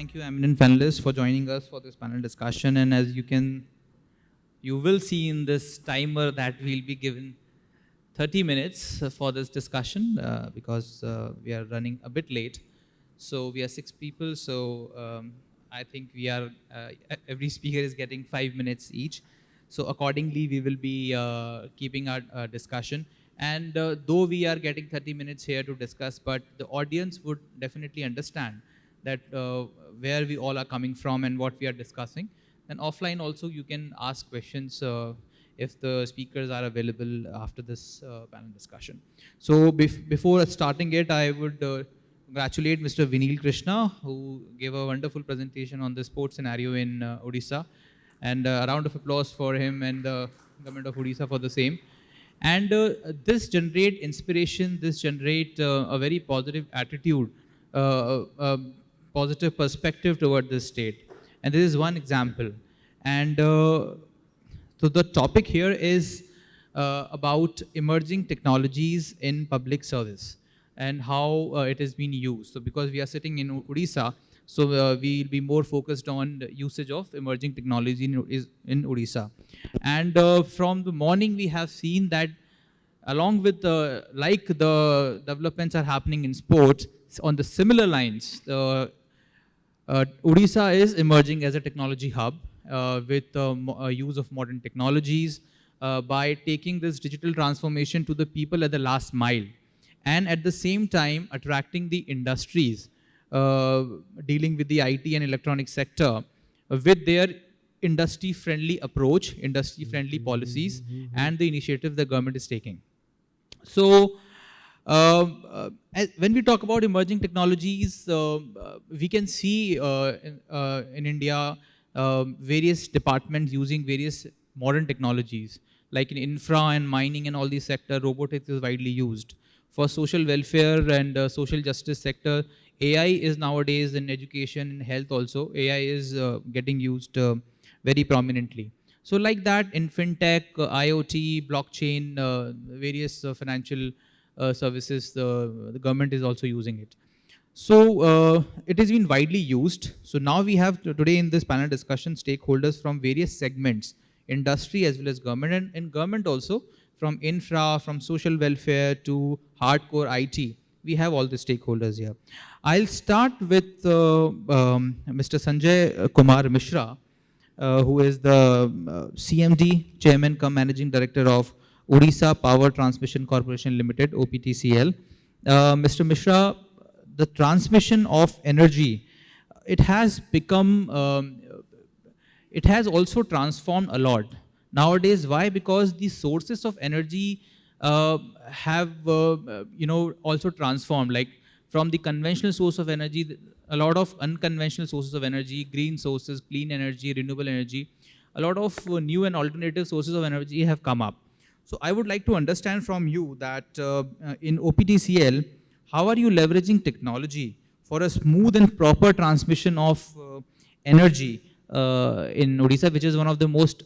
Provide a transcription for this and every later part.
Thank you, eminent panelists, for joining us for this panel discussion. And as you will see in this timer that we'll be given 30 minutes for this discussion because we are running a bit late. So we are 6 people. So I think we are, every speaker is getting 5 minutes each. So accordingly, we will be keeping our discussion. And though we are getting 30 minutes here to discuss, but the audience would definitely understand that where we all are coming from and what we are discussing. And offline also, you can ask questions if the speakers are available after this panel discussion. So before starting it, I would congratulate Mr. Vinil Krishna, who gave a wonderful presentation on the sports scenario in Odisha. And a round of applause for him and the government of Odisha for the same. And this generate inspiration, this generate a very positive attitude, positive perspective toward this state. And this is one example. And so the topic here is about emerging technologies in public service and how it has been used. So because we are sitting in Odisha, so we'll be more focused on the usage of emerging technology in Odisha. And from the morning, we have seen that along with like the developments are happening in sports, on the similar lines, Odisha is emerging as a technology hub with use of modern technologies by taking this digital transformation to the people at the last mile, and at the same time attracting the industries dealing with the IT and electronic sector with their industry-friendly approach, industry-friendly policies, and the initiative the government is taking. So, when we talk about emerging technologies, we can see in India various departments using various modern technologies, like in infra and mining and all these sectors, robotics is widely used. For social welfare and social justice sector, AI is nowadays in education and health also. AI is getting used very prominently. So like that in fintech, IoT, blockchain, various financial services, the government is also using it. So it has been widely used. So now we have today in this panel discussion stakeholders from various segments, industry as well as government, and in government also, from infra, from social welfare to hardcore IT. We have all the stakeholders here. I'll start with Mr. Sanjay Kumar Mishra, who is the CMD, Chairman cum Managing Director of Odisha Power Transmission Corporation Limited, OPTCL. Mr. Mishra, the transmission of energy, it has become, it has also transformed a lot. Nowadays, why? Because the sources of energy have, also transformed. Like from the conventional source of energy, a lot of unconventional sources of energy, green sources, clean energy, renewable energy, a lot of new and alternative sources of energy have come up. So I would like to understand from you that in OPTCL, how are you leveraging technology for a smooth and proper transmission of energy in Odisha, which is one of the most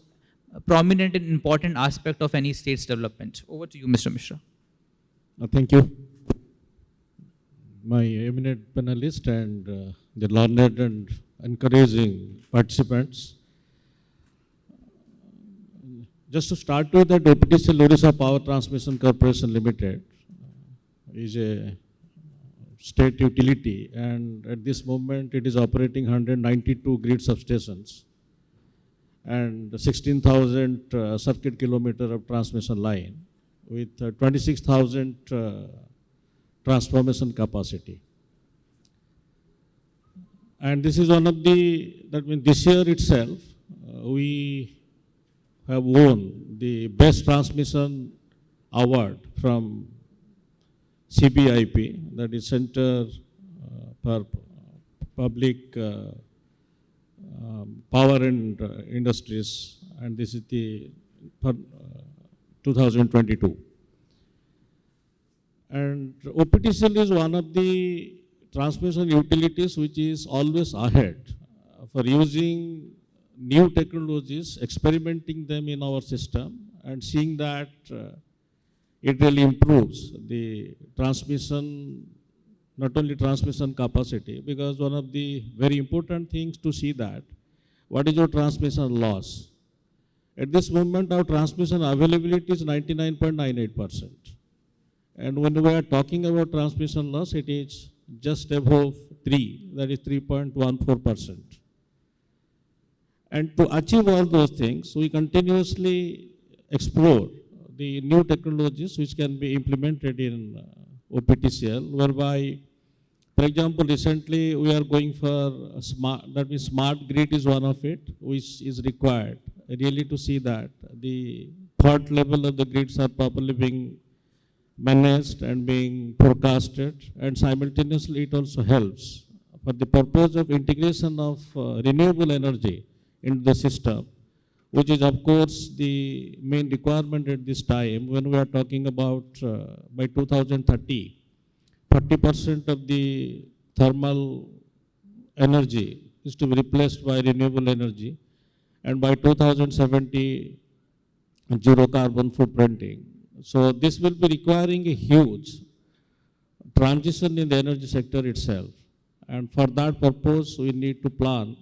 prominent and important aspect of any state's development? Over to you, Mr. Mishra. Thank you. My eminent panelists and the learned and encouraging participants. Just to start with, that OPTCL Odisha Power Transmission Corporation Limited is a state utility, and at this moment it is operating 192 grid substations and 16,000 circuit kilometer of transmission line with 26,000 transformation capacity. And this is one of the, that means this year itself, we have won the Best Transmission Award from CPIP, that is Center for Public Power and Industries, and this is the 2022. And OPTCL is one of the transmission utilities which is always ahead for using new technologies, experimenting them in our system, and seeing that it really improves the transmission not only transmission capacity, because one of the very important things to see that, what is your transmission loss? At this moment, our transmission availability is 99.98%. And when we are talking about transmission loss, it is just above 3, that is 3.14%. And to achieve all those things, we continuously explore the new technologies which can be implemented in OPTCL, whereby, for example, recently we are going for a smart grid is one of it, which is required really to see that the third level of the grids are properly being managed and being forecasted, and simultaneously it also helps for the purpose of integration of renewable energy into the system, which is of course the main requirement at this time when we are talking about by 2030, 40% of the thermal energy is to be replaced by renewable energy, and by 2070, zero carbon footprinting. So this will be requiring a huge transition in the energy sector itself. And for that purpose, we need to plan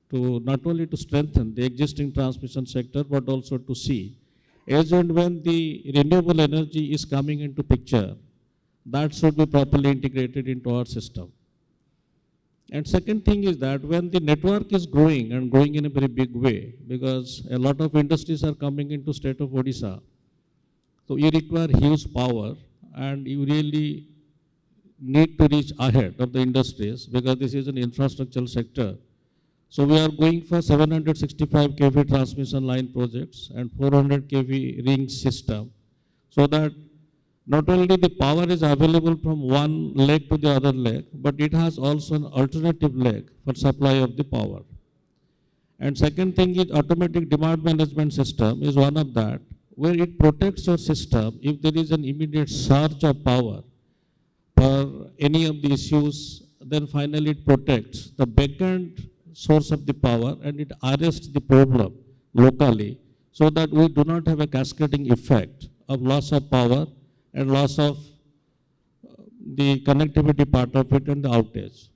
to not only to strengthen the existing transmission sector, but also to see as and when the renewable energy is coming into picture, that should be properly integrated into our system. And second thing is that when the network is growing and growing in a very big way, because a lot of industries are coming into state of Odisha, so you require huge power and you really need to reach ahead of the industries because this is an infrastructural sector. So we are going for 765 kV transmission line projects and 400 kV ring system, so that not only the power is available from one leg to the other leg, but it has also an alternative leg for supply of the power. And second thing is automatic demand management system is one of that, where it protects your system if there is an immediate surge of power for any of the issues, then finally it protects the backend source of the power and it arrests the problem locally so that we do not have a cascading effect of loss of power and loss of the connectivity part of it and the outage.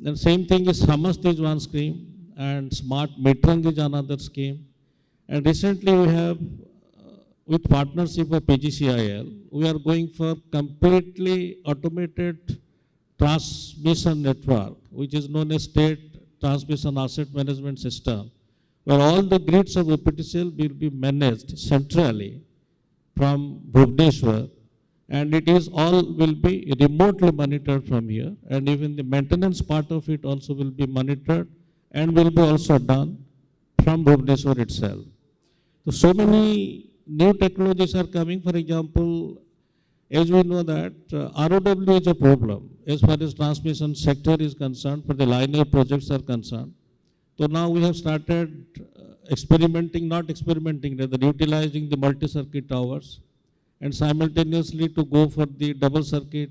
The same thing is Samast is one scheme and Smart Metering is another scheme. And recently we have, with partnership of PGCIL, we are going for completely automated transmission network, which is known as State Transmission Asset Management System, where all the grids of OPTCL will be managed centrally from Bhubaneswar, and it is all will be remotely monitored from here, and even the maintenance part of it also will be monitored and will be also done from Bhubaneswar itself. So many new technologies are coming. For example, as we know that ROW is a problem as far as transmission sector is concerned, for the linear projects are concerned. So now we have started experimenting, not experimenting, rather utilizing the multi-circuit towers and simultaneously to go for the double circuit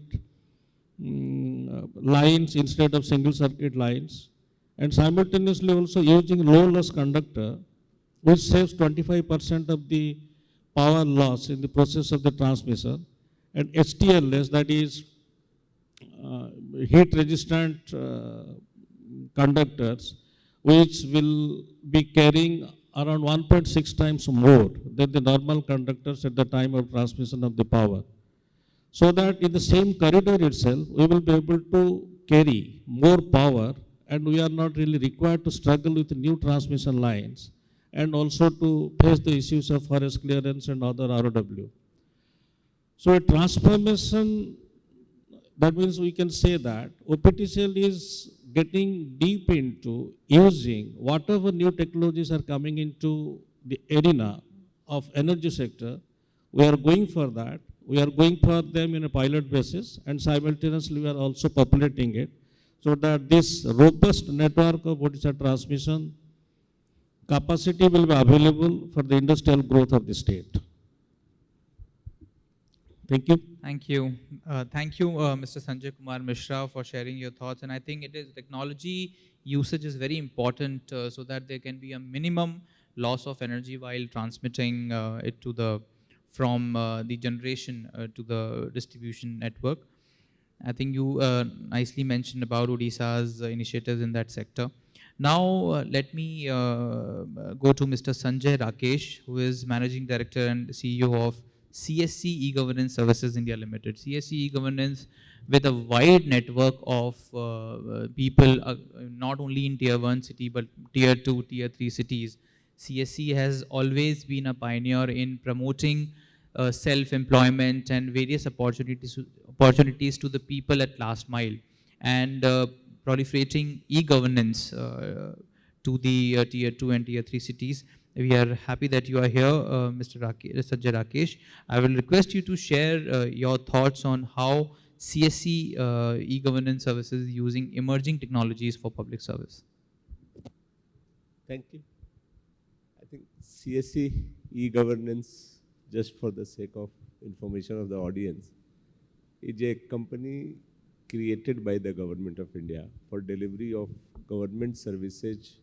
lines instead of single circuit lines, and simultaneously also using low loss conductor, which saves 25% of the power loss in the process of the transmission, and HTLS, that is heat resistant conductors, which will be carrying around 1.6 times more than the normal conductors at the time of transmission of the power. So that in the same corridor itself, we will be able to carry more power and we are not really required to struggle with new transmission lines and also to face the issues of forest clearance and other ROW. So a transformation, that means we can say that OPTCL is getting deep into using whatever new technologies are coming into the arena of energy sector. We are going for that. We are going for them in a pilot basis, and simultaneously we are also populating it so that this robust network of Odisha transmission capacity will be available for the industrial growth of the state. Thank you. Thank you. Thank you, Mr. Sanjay Kumar Mishra, for sharing your thoughts. And I think it is technology usage is very important so that there can be a minimum loss of energy while transmitting it to the from the generation to the distribution network. I think you nicely mentioned about Odisha's initiatives in that sector. Now, let me go to Mr. Sanjay Rakesh, who is Managing Director and CEO of CSC E-Governance Services India Limited. CSC E-Governance, with a wide network of people, not only in Tier 1 city, but Tier 2, Tier 3 cities. CSC has always been a pioneer in promoting self-employment and various opportunities to the people at last mile, and proliferating e-governance to the tier 2 and tier 3 cities. We are happy that you are here, Mr. Sanjay Rakesh. I will request you to share your thoughts on how CSC e-governance services is using emerging technologies for public service. Thank you. I think CSC e-governance, just for the sake of information of the audience, is a company created by the Government of India for delivery of government services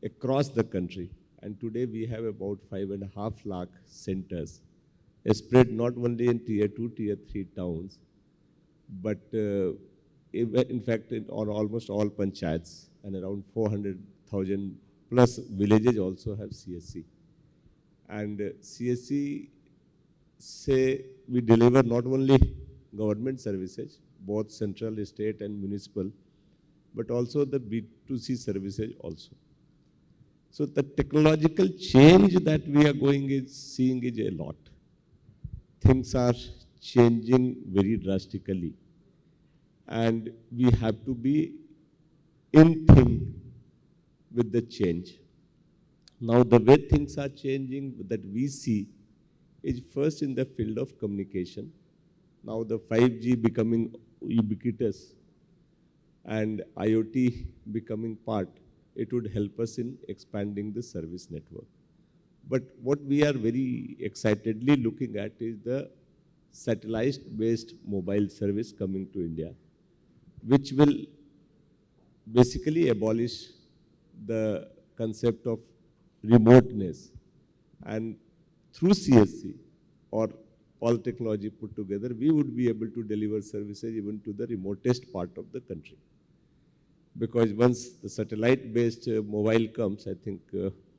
across the country. And today we have about 5.5 lakh centers spread not only in tier 2, tier 3 towns, but in fact on almost all panchayats, and around 400,000 plus villages also have CSC. And CSC say we deliver not only government services, both central, state and municipal, but also the B2C services also. So the technological change that we are seeing is a lot. Things are changing very drastically, and we have to be in sync with the change. Now the way things are changing that we see is first in the field of communication. Now the 5G becoming ubiquitous and IoT becoming part, it would help us in expanding the service network. But what we are very excitedly looking at is the satellite-based mobile service coming to India, which will basically abolish the concept of remoteness. And through CSC or all technology put together, we would be able to deliver services even to the remotest part of the country. Because once the satellite-based mobile comes, I think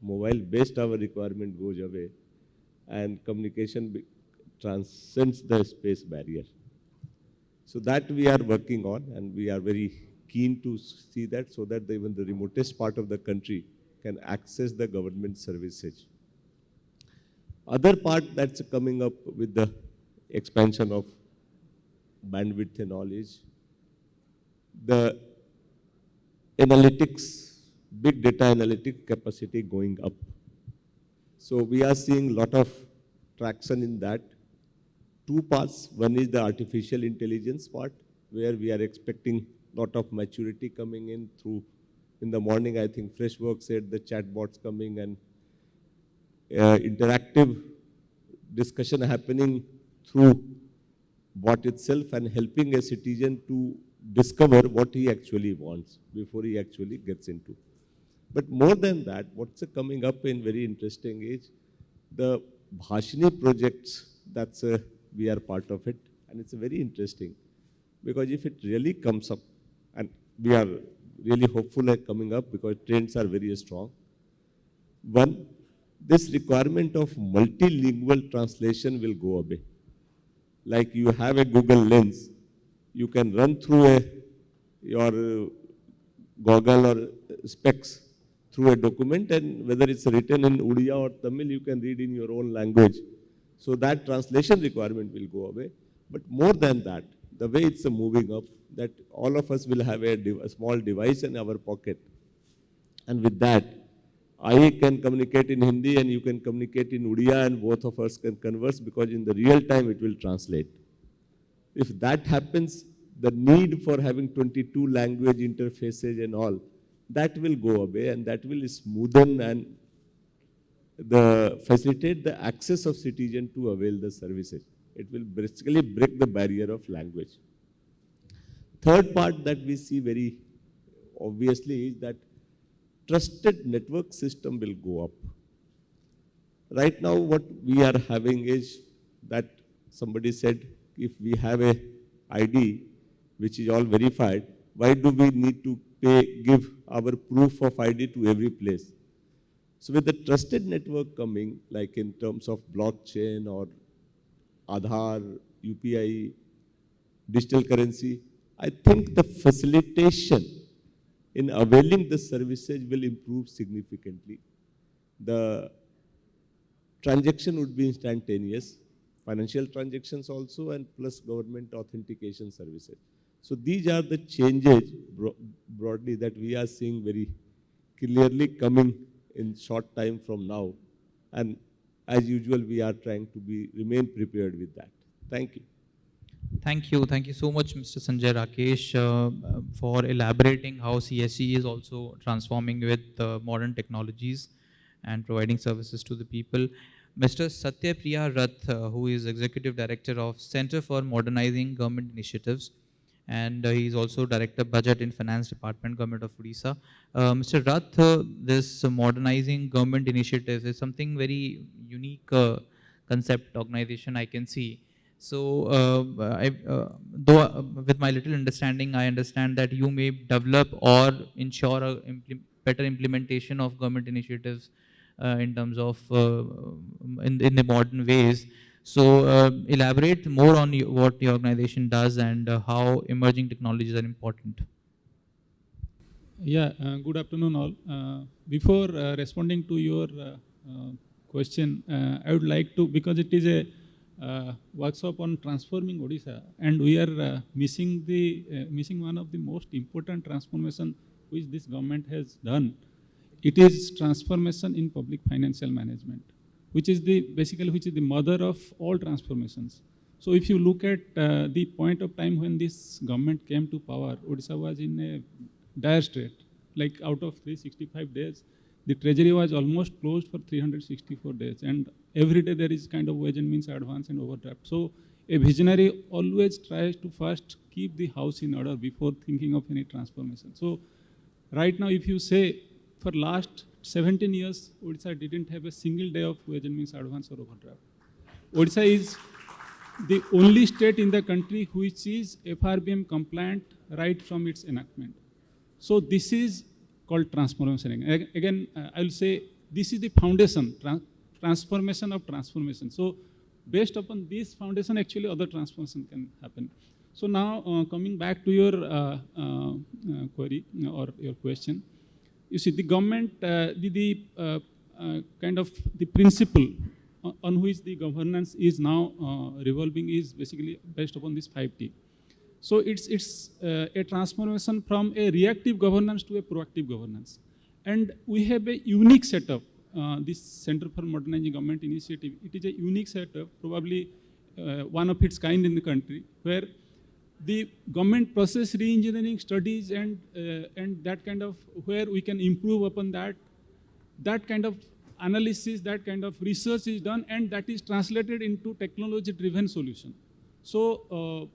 mobile-based our requirement goes away, and communication transcends the space barrier. So that we are working on, and we are very keen to see that, so that even the remotest part of the country can access the government services. Other part that's coming up with the expansion of bandwidth and all is the analytics, big data analytic capacity going up. So we are seeing a lot of traction in that. Two parts. One is the artificial intelligence part, where we are expecting a lot of maturity coming in through. In the morning, I think Freshworks said the chatbots coming and interactive discussion happening through bot itself and helping a citizen to discover what he actually wants before he actually gets into. But more than that, what's coming up in very interesting is the Bhashini projects. That's we are part of it, and it's very interesting because if it really comes up, and we are really hopeful at coming up because trends are very strong. One, this requirement of multilingual translation will go away. Like you have a Google Lens, you can run through your goggle or specs through a document, and whether it's written in Odia or Tamil, you can read in your own language. So that translation requirement will go away. But more than that, the way it's moving up, that all of us will have a small device in our pocket. And with that, I can communicate in Hindi and you can communicate in Odia, and both of us can converse because in the real time it will translate. If that happens, the need for having 22 language interfaces and all, that will go away, and that will smoothen and facilitate the access of citizen to avail the services. It will basically break the barrier of language. Third part that we see very obviously is that trusted network system will go up. Right now what we are having is that somebody said if we have a ID, which is all verified, why do we need to give our proof of ID to every place? So with the trusted network coming, like in terms of blockchain or Aadhaar, UPI, digital currency, I think the facilitation in availing the services will improve significantly. The transaction would be instantaneous, financial transactions also, and plus government authentication services. So these are the changes broadly that we are seeing very clearly coming in short time from now. And as usual, we are trying to remain prepared with that. Thank you. Thank you so much, Mr. Sanjay Rakesh, for elaborating how CSE is also transforming with modern technologies and providing services to the people. Mr. Satya Priya Rath, who is Executive Director of Center for Modernizing Government Initiatives, and he is also Director Budget in Finance Department, Government of Odisha. Mr. Rath, this modernizing government initiatives is something very unique concept organization I can see. So, with my little understanding, I understand that you may develop or ensure a better implementation of government initiatives in terms of in the modern ways. So, elaborate more on what the organization does and how emerging technologies are important. Yeah, good afternoon all. Before responding to your question, I would like to, because it is a workshop on transforming Odisha, and we are missing one of the most important transformation which this government has done. It is transformation in public financial management, which is the mother of all transformations. So if you look at the point of time when this government came to power, Odisha was in a dire strait. Like out of 365 days, the treasury was almost closed for 364 days. And every day there is kind of wage and means advance and overdraft. So a visionary always tries to first keep the house in order before thinking of any transformation. So right now, if you say for last 17 years, Odisha didn't have a single day of wage and means advance or overdraft. Odisha is the only state in the country which is FRBM compliant right from its enactment. So this is called transformation. Again, I will say this is the foundation, transformation of transformation. So based upon this foundation, actually other transformation can happen. So now coming back to your query or your question, you see the government, kind of the principle on which the governance is now revolving is basically based upon this 5T. So it's a transformation from a reactive governance to a proactive governance. And we have a unique setup, this Center for Modernizing Government Initiative. It is a unique setup, probably one of its kind in the country, where the government process re-engineering studies and that kind of, where we can improve upon that kind of analysis, that kind of research is done, and that is translated into technology-driven solution. So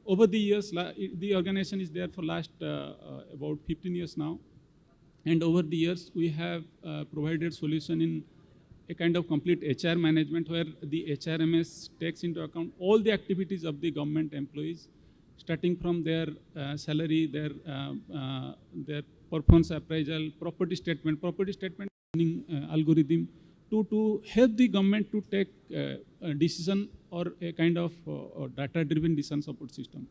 over the years, the organization is there for last about 15 years now. And over the years, we have provided solution in a kind of complete HR management where the HRMS takes into account all the activities of the government employees, starting from their salary, their performance appraisal, property statement algorithm to help the government to take a decision or a kind of data-driven decision support system.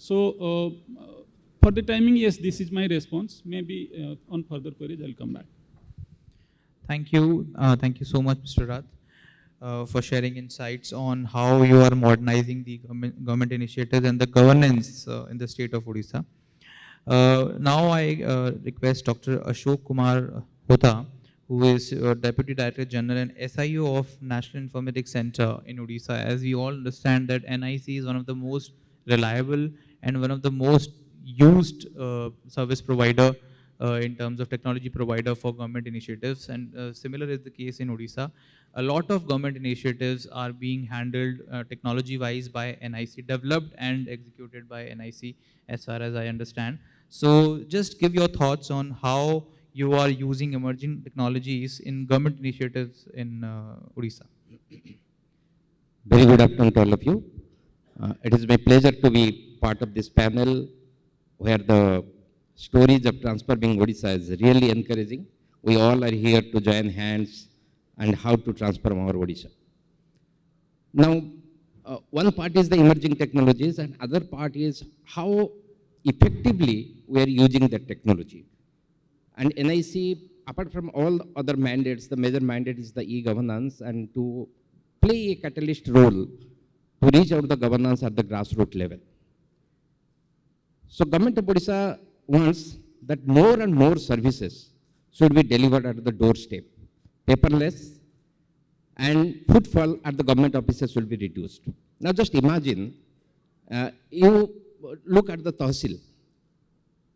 So for the timing, yes, this is my response. Maybe on further queries, I'll come back. Thank you. Thank you so much, Mr. Rath, for sharing insights on how you are modernizing the government initiatives and the governance in the state of Odisha. Now I request Dr. Ashok Kumar Hota, who is Deputy Director General and SIO of National Informatics Center in Odisha. As we all understand that NIC is one of the most reliable and one of the most used service provider in terms of technology provider for government initiatives, and similar is the case in Odisha. A lot of government initiatives are being handled technology-wise by NIC, developed and executed by NIC as far as I understand. So just give your thoughts on how you are using emerging technologies in government initiatives in Odisha. Very good afternoon to all of you. It is my pleasure to be part of this panel where the stories of transforming Odisha is really encouraging. We all are here to join hands and how to transform our Odisha. Now, one part is the emerging technologies and other part is how effectively we are using the technology. And NIC, apart from all other mandates, the major mandate is the e-governance and to play a catalyst role to reach out the governance at the grassroots level. So Government of Odisha wants that more and more services should be delivered at the doorstep, paperless, and footfall at the government offices will be reduced. Now just imagine, you look at the Tahsil,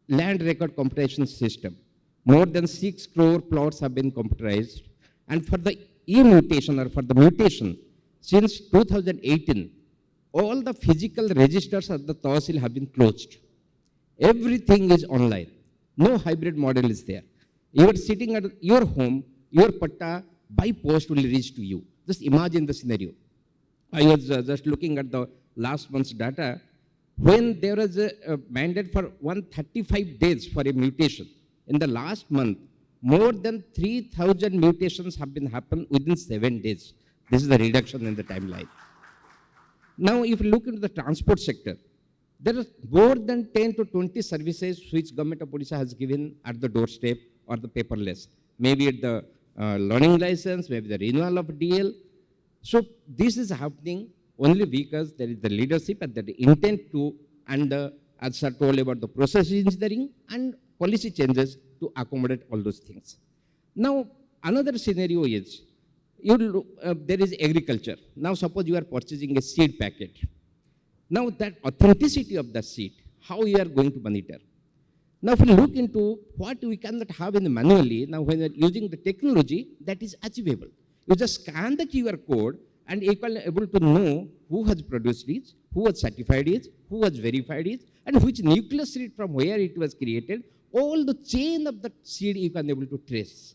land record computation system. More than 6 crore plots have been computerized. And for the e-mutation or for the mutation, since 2018, all the physical registers at the Tahsil have been closed. Everything is online. No hybrid model is there. You are sitting at your home, your patta by post will reach to you. Just imagine the scenario. I was just looking at the last month's data. When there was a mandate for 135 days for a mutation, in the last month, more than 3,000 mutations have been happened within 7 days. This is the reduction in the timeline. Now, if you look into the transport sector, there are more than 10 to 20 services which Government of Odisha has given at the doorstep or the paperless. Maybe at the learning license, maybe the renewal of DL. So this is happening only because there is the leadership and the intent to, and as sir told about the process engineering and policy changes to accommodate all those things. Now, another scenario is, there is agriculture. Now, suppose you are purchasing a seed packet. Now, that authenticity of the seed, how you are going to monitor? Now, if you look into what we cannot have in the manually, now when you are using the technology, that is achievable. You just scan the QR code and you can able to know who has produced it, who has certified it, who has verified it, and which nucleus seed from where it was created. All the chain of the seed you can able to trace.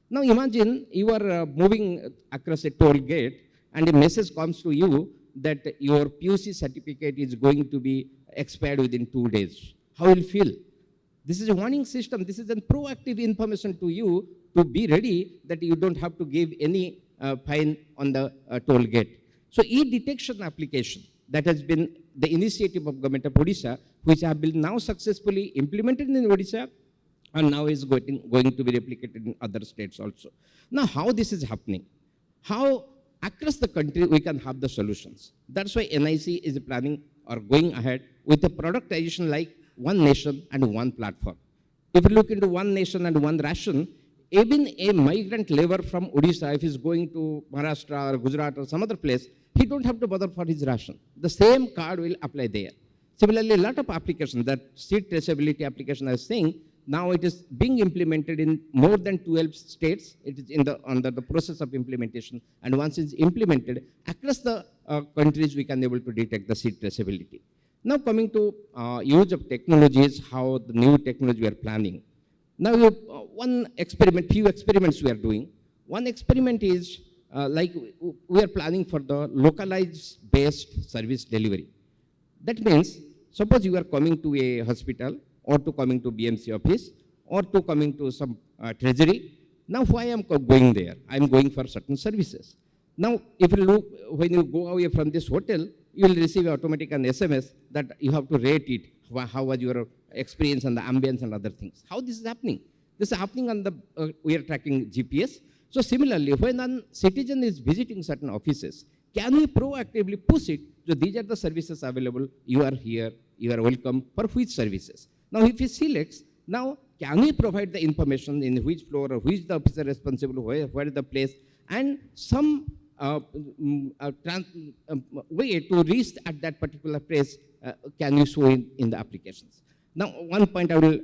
Now imagine you are moving across a toll gate and a message comes to you that your PUC certificate is going to be expired within 2 days. How will you feel? This is a warning system. This is a proactive information to you to be ready that you don't have to give any fine on the toll gate. So e-detection application that has been the initiative of Government of Odisha, which have been now successfully implemented in Odisha and now is going to be replicated in other states also. Now how this is happening? How across the country we can have the solutions. That's why NIC is planning or going ahead with a productization like one nation and one platform. If you look into one nation and one ration, even a migrant labor from Odisha, if he's going to Maharashtra or Gujarat or some other place, he don't have to bother for his ration. The same card will apply there. Similarly, a lot of applications, that seed traceability application I was saying, now it is being implemented in more than 12 states. It is under the process of implementation. And once it's implemented, across the countries, we can able to detect the seed traceability. Now coming to use of technologies, how the new technology we are planning. Now one experiment, few experiments we are doing. One experiment is like we are planning for the localized based service delivery. That means, suppose you are coming to a hospital or to coming to BMC office or to coming to some treasury. Now why I am going there? I am going for certain services. Now if you look, when you go away from this hotel, you will receive automatic an SMS that you have to rate it. How was your experience and the ambience and other things? How this is happening? This is happening on the, we are tracking GPS. So similarly, when a citizen is visiting certain offices, can we proactively push it? So these are the services available. You are here. You are welcome for which services? Now, if he selects, now can we provide the information in which floor or which the officer responsible, where is the place, and some way to reach at that particular place can you show in the applications. Now, one point I will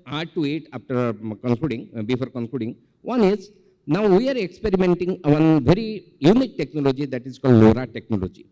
add to it after concluding, before concluding. One is, now we are experimenting one very unique technology that is called LoRa technology.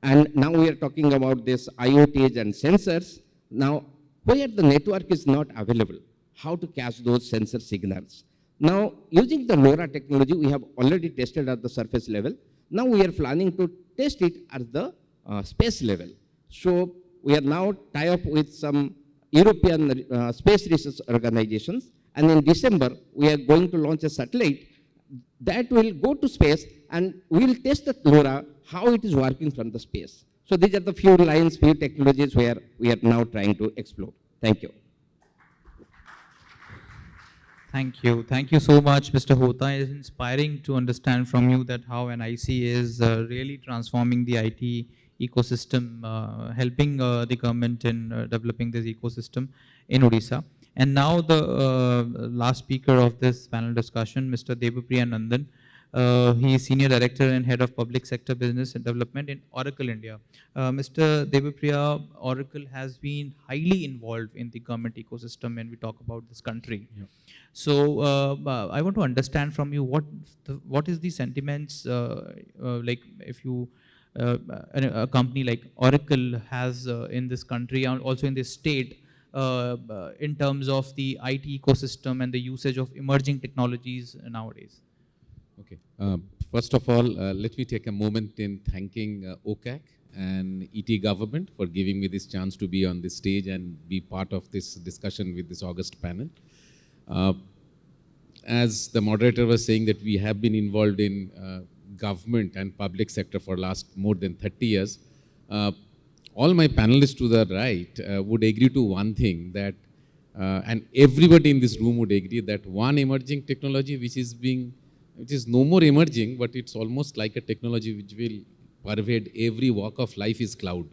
And now we are talking about this IoTs and sensors. Now, where the network is not available, how to catch those sensor signals. Now, using the LoRa technology, we have already tested at the surface level. Now we are planning to test it at the space level. So we are now tie up with some European space research organizations, and in December we are going to launch a satellite that will go to space, and we will test the LoRa, how it is working from the space. So these are the few lines, few technologies where we are now trying to explore. Thank you. Thank you. Thank you so much, Mr. Hota. It's inspiring to understand from you that how NIC is really transforming the IT ecosystem, helping the government in developing this ecosystem in Odisha. And now the last speaker of this panel discussion, Mr. Debapriya Nandan. He is Senior Director and Head of Public Sector Business and Development in Oracle India. Mr. Debapriya, Oracle has been highly involved in the government ecosystem when we talk about this country. Yeah. So I want to understand from you what is the sentiments like if you a company like Oracle has in this country and also in this state in terms of the IT ecosystem and the usage of emerging technologies nowadays. Okay. First of all, let me take a moment in thanking OCAC and ET government for giving me this chance to be on this stage and be part of this discussion with this August panel. As the moderator was saying that we have been involved in government and public sector for last more than 30 years, all my panelists to the right would agree to one thing that, and everybody in this room would agree that one emerging technology which is no more emerging, but it's almost like a technology which will pervade every walk of life is cloud.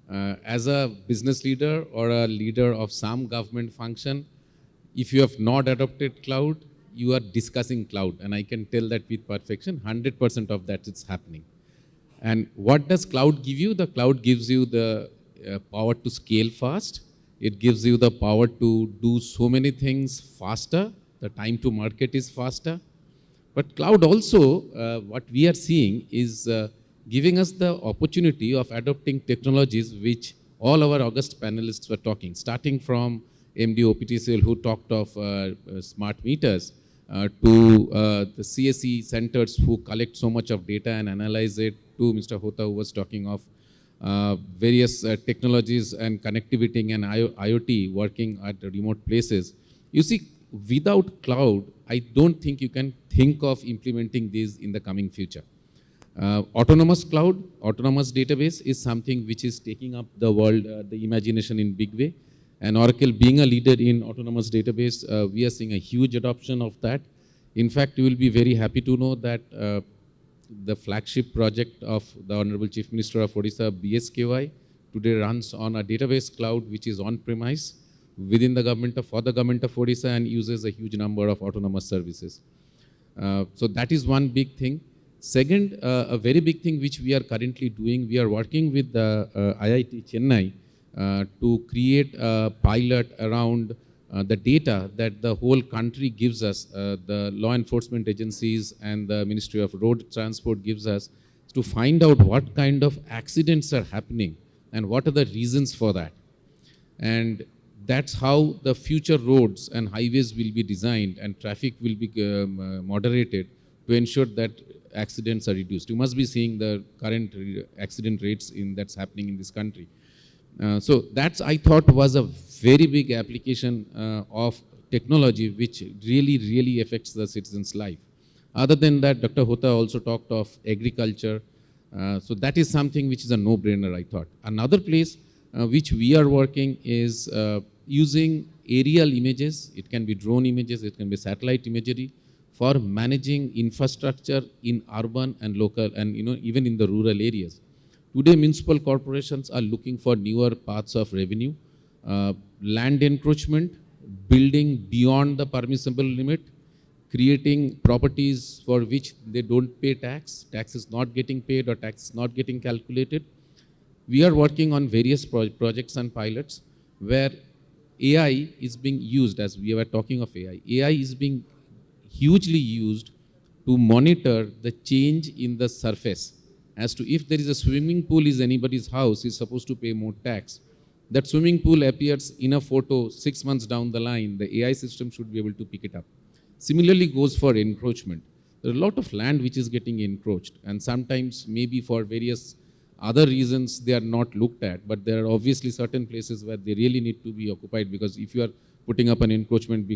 As a business leader or a leader of some government function, if you have not adopted cloud, you are discussing cloud. And I can tell that with perfection, 100% of that is happening. And what does cloud give you? The cloud gives you the power to scale fast. It gives you the power to do so many things faster. The time to market is faster. But cloud also, what we are seeing is giving us the opportunity of adopting technologies which all our August panelists were talking, starting from MD OPTCL who talked of smart meters to the CSE centers who collect so much of data and analyze it, to Mr. Hota who was talking of various technologies and connectivity and IoT working at remote places. You see, without cloud, I don't think you can think of implementing these in the coming future. Autonomous cloud, autonomous database is something which is taking up the world, the imagination in big way. And Oracle being a leader in autonomous database, we are seeing a huge adoption of that. In fact, you will be very happy to know that the flagship project of the Honorable Chief Minister of Odisha, BSKY, today runs on a database cloud which is on-premise within the government for the government of Odisha and uses a huge number of autonomous services. So that is one big thing. Second, a very big thing which we are currently doing, we are working with the IIT Chennai to create a pilot around the data that the whole country gives us, the law enforcement agencies and the Ministry of Road Transport gives us, to find out what kind of accidents are happening and what are the reasons for that. And that's how the future roads and highways will be designed and traffic will be moderated to ensure that accidents are reduced. You must be seeing the current accident rates that's happening in this country. So that's, I thought, was a very big application of technology which really affects the citizen's life. Other than that, Dr. Hota also talked of agriculture. So that is something which is a no-brainer, I thought. Another place which we are working is using aerial images. It can be drone images, it can be satellite imagery for managing infrastructure in urban and local and even in the rural areas. Today, municipal corporations are looking for newer paths of revenue, land encroachment, building beyond the permissible limit, creating properties for which they don't pay tax is not getting paid or tax is not getting calculated. We are working on various projects and pilots where AI is being used, as we were talking of AI. AI is being hugely used to monitor the change in the surface as to if there is a swimming pool is anybody's house, is supposed to pay more tax. That swimming pool appears in a photo 6 months down the line, the AI system should be able to pick it up. Similarly goes for encroachment. There are a lot of land which is getting encroached, and sometimes maybe for various other reasons they are not looked at, but there are obviously certain places where they really need to be occupied, because if you are putting up an encroachment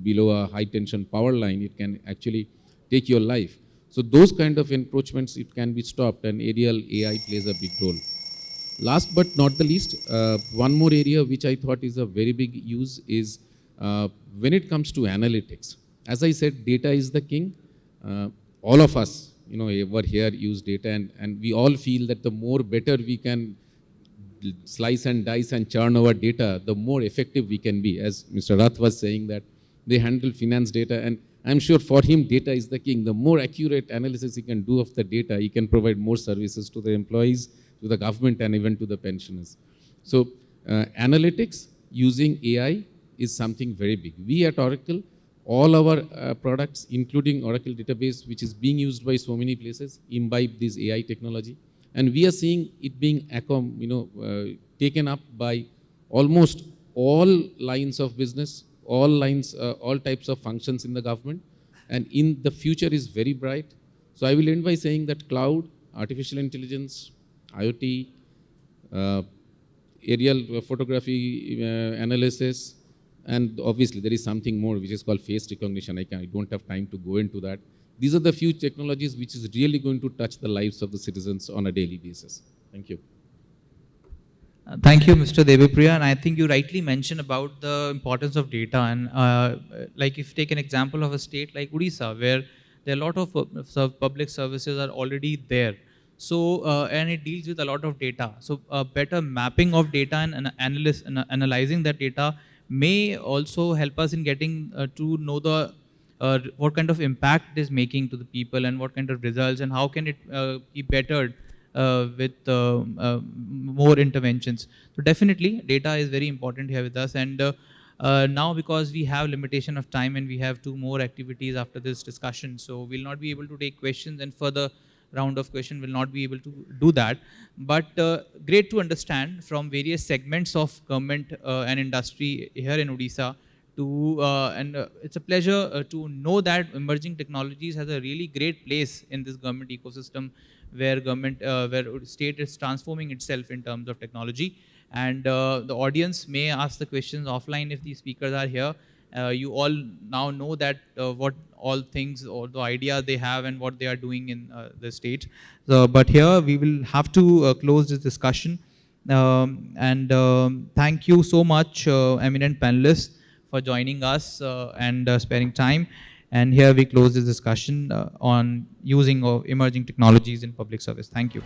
below a high tension power line, it can actually take your life. So those kind of encroachments, it can be stopped, and aerial AI plays a big role. Last but not the least, one more area which I thought is a very big use is when it comes to analytics. As I said, data is the king. All of us, ever here use data, and we all feel that the more better we can slice and dice and churn our data, the more effective we can be. As Mr. Rath was saying, that they handle finance data, and I'm sure for him data is the king. The more accurate analysis he can do of the data, he can provide more services to the employees, to the government, and even to the pensioners. So analytics using AI is something very big. We at Oracle, all our products, including Oracle database, which is being used by so many places, imbibe this AI technology. And we are seeing it being taken up by almost all lines of business, all types of functions in the government. And in the future is very bright. So I will end by saying that cloud, artificial intelligence, IoT, aerial photography analysis, and obviously there is something more which is called face recognition. I don't have time to go into that. These are the few technologies which is really going to touch the lives of the citizens on a daily basis. Thank you. Thank you, Mr. Devipriya. And I think you rightly mentioned about the importance of data. And like if you take an example of a state like Odisha, where there are a lot of public services are already there. So, and it deals with a lot of data. So, better mapping of data and analyzing that data may also help us in getting to know the what kind of impact it is making to the people, and what kind of results, and how can it be bettered with more interventions. So definitely data is very important here with us. And now, because we have limitation of time and we have 2 more activities after this discussion, so we'll not be able to take questions, and further round of question will not be able to do that. But great to understand from various segments of government and industry here in Odisha. It's a pleasure to know that emerging technologies has a really great place in this government ecosystem, where state is transforming itself in terms of technology. And the audience may ask the questions offline if the speakers are here. You all now know that what all things or the idea they have and what they are doing in the state. So, but here we will have to close this discussion. Thank you so much, eminent panelists, for joining us and sparing time. And here we close this discussion on using of emerging technologies in public service. Thank you.